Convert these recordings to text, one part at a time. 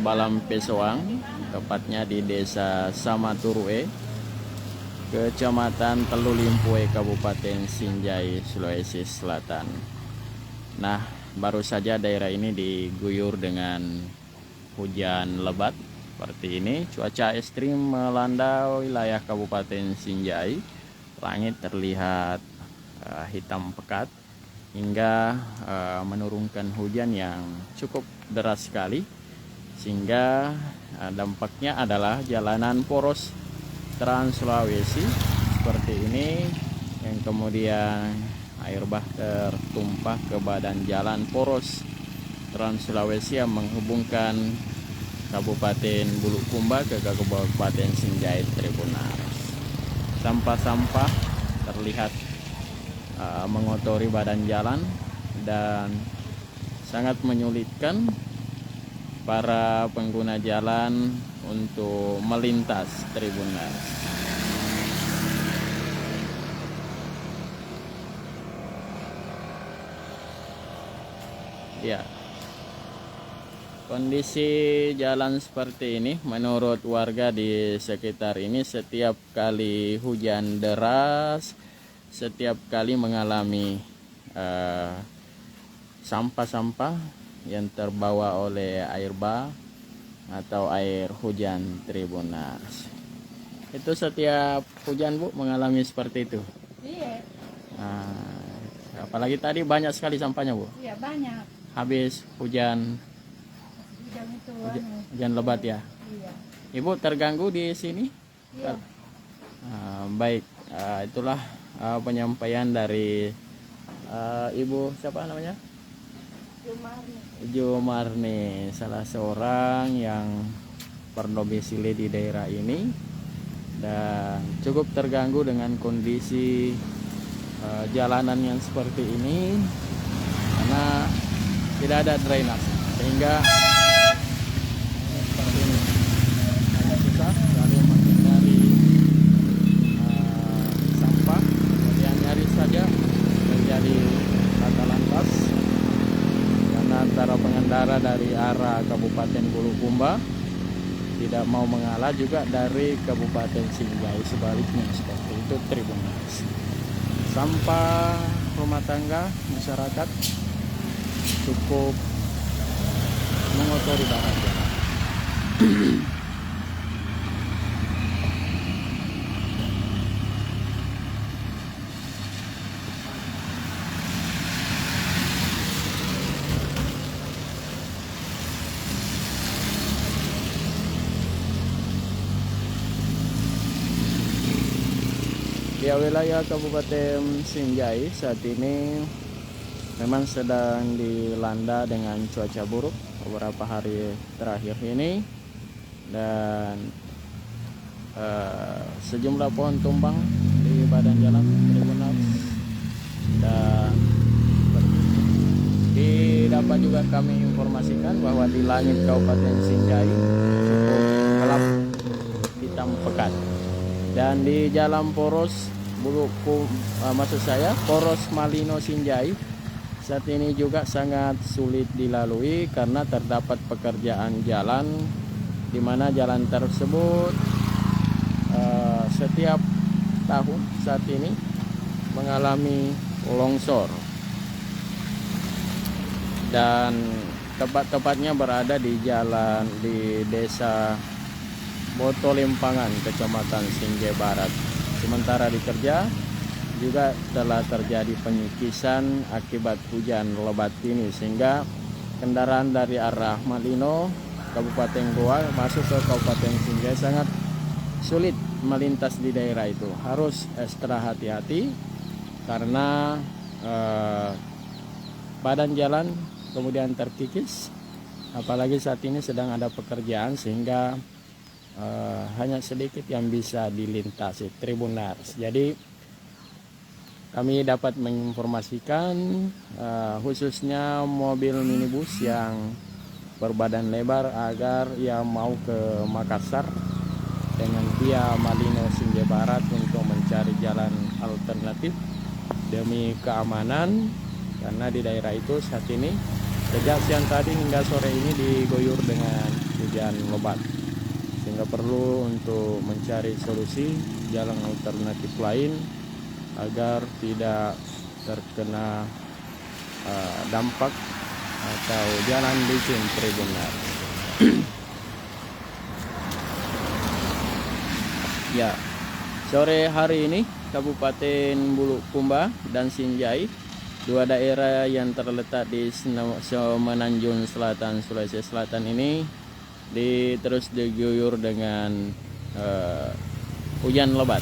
Balampe Soang, tepatnya di Desa Samaturue, Kecamatan Telulimpue, Kabupaten Sinjai, Sulawesi Selatan. Nah, baru saja daerah ini diguyur dengan hujan lebat seperti ini. Cuaca ekstrim melanda wilayah Kabupaten Sinjai. Langit terlihat hitam pekat hingga menurunkan hujan yang cukup deras sekali, sehingga dampaknya adalah jalanan poros Trans Sulawesi seperti ini, yang kemudian air bah tertumpah ke badan jalan poros Trans Sulawesi yang menghubungkan Kabupaten Bulukumba ke Kabupaten Sinjai Tribunal. Sampah-sampah terlihat mengotori badan jalan dan sangat menyulitkan para pengguna jalan untuk melintas Tribunal. Ya, kondisi jalan seperti ini menurut warga di sekitar ini, setiap kali hujan deras, setiap kali mengalami sampah-sampah yang terbawa oleh air bah atau air hujan Tribunal. Itu setiap hujan, Bu, mengalami seperti itu? Iya. Nah, apalagi tadi banyak sekali sampahnya, Bu? Iya, banyak. Habis hujan Itu hujan lebat ya? Iya. Ibu terganggu di sini? Iya. Baik, itulah penyampaian dari Ibu siapa namanya? Jumarni, salah seorang yang berdomisili di daerah ini dan cukup terganggu dengan kondisi jalanan yang seperti ini karena tidak ada drainase, sehingga seperti ini sangat susah sekali menghindari sampah. Kemudian nyaris saja terjadi laka lantas karena antara pengendara dari arah Kabupaten Bulukumba tidak mau mengalah, juga dari Kabupaten Sinjai sebaliknya seperti itu Tribunal. Sampah rumah tangga masyarakat cukup mengotori badan jalan. Di wilayah Kabupaten Sinjai saat ini memang sedang dilanda dengan cuaca buruk beberapa hari terakhir ini, dan sejumlah pohon tumbang di badan jalan Tribunal, dan dapat juga kami informasikan bahwa di langit Kabupaten Sinjai cukup gelap hitam pekat, dan di jalan poros poros Malino Sinjai saat ini juga sangat sulit dilalui karena terdapat pekerjaan jalan, di mana jalan tersebut setiap tahun saat ini mengalami longsor, dan tepat-tepatnya berada di jalan di Desa Botolimpangan, Kecamatan Sinjai Barat. Sementara di Kerja juga telah terjadi penyikisan akibat hujan lebat ini, sehingga kendaraan dari arah Malino, Kabupaten Goa masuk ke Kabupaten Sinjai sangat sulit melintas di daerah itu. Harus ekstra hati-hati karena badan jalan kemudian terkikis, apalagi saat ini sedang ada pekerjaan, sehingga hanya sedikit yang bisa dilintasi Tribunal. Jadi kami dapat menginformasikan khususnya mobil minibus yang berbadan lebar agar yang mau ke Makassar dengan via Malino Sinjai Barat untuk mencari jalan alternatif demi keamanan, karena di daerah itu saat ini sejak siang tadi hingga sore ini diguyur dengan hujan lebat, sehingga perlu untuk mencari solusi jalan alternatif lain agar tidak terkena dampak atau jalan licin Tribunner. Ya, sore hari ini Kabupaten Bulukumba dan Sinjai, dua daerah yang terletak di Semenanjung Selatan, Sulawesi Selatan ini terus diguyur dengan hujan lebat.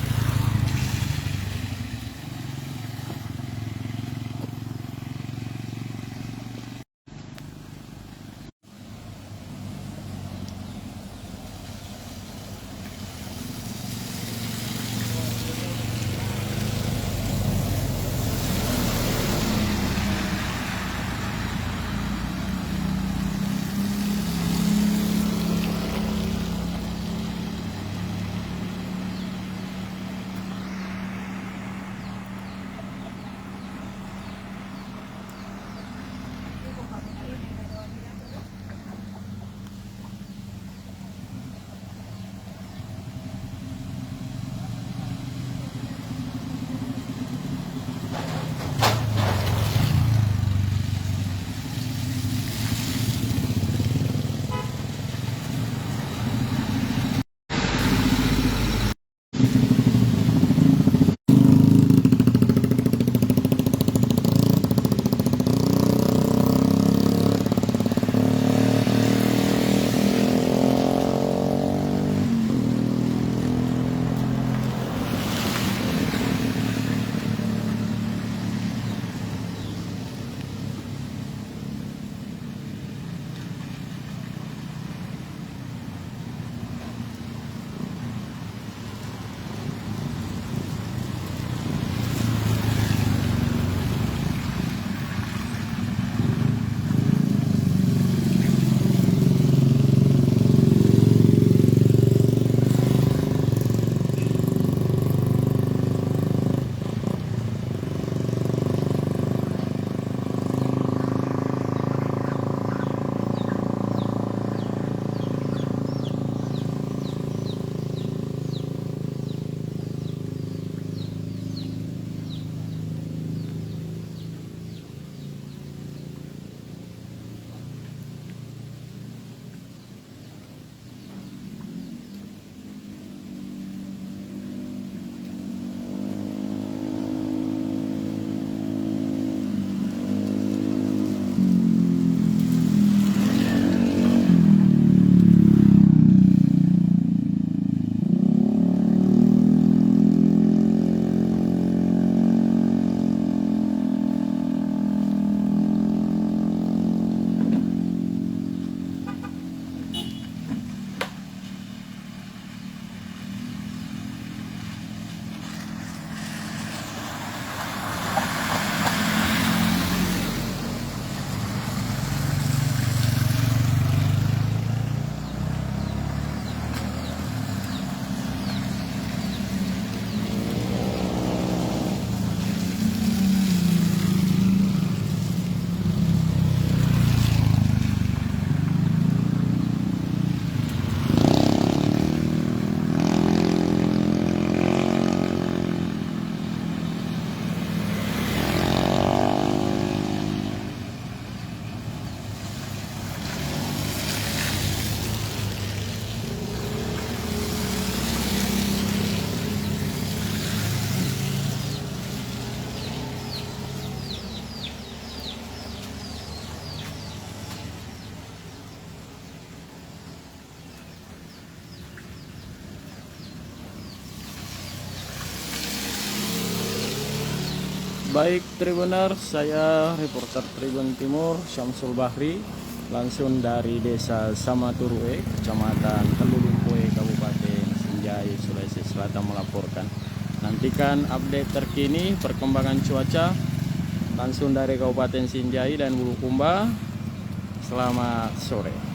Baik Tribunner, saya reporter Tribun Timur Syamsul Bahri, langsung dari Desa Samaturue, Kecamatan Telulumpoe, Kabupaten Sinjai, Sulawesi Selatan melaporkan. Nantikan update terkini perkembangan cuaca langsung dari Kabupaten Sinjai dan Bulukumba. Selamat sore.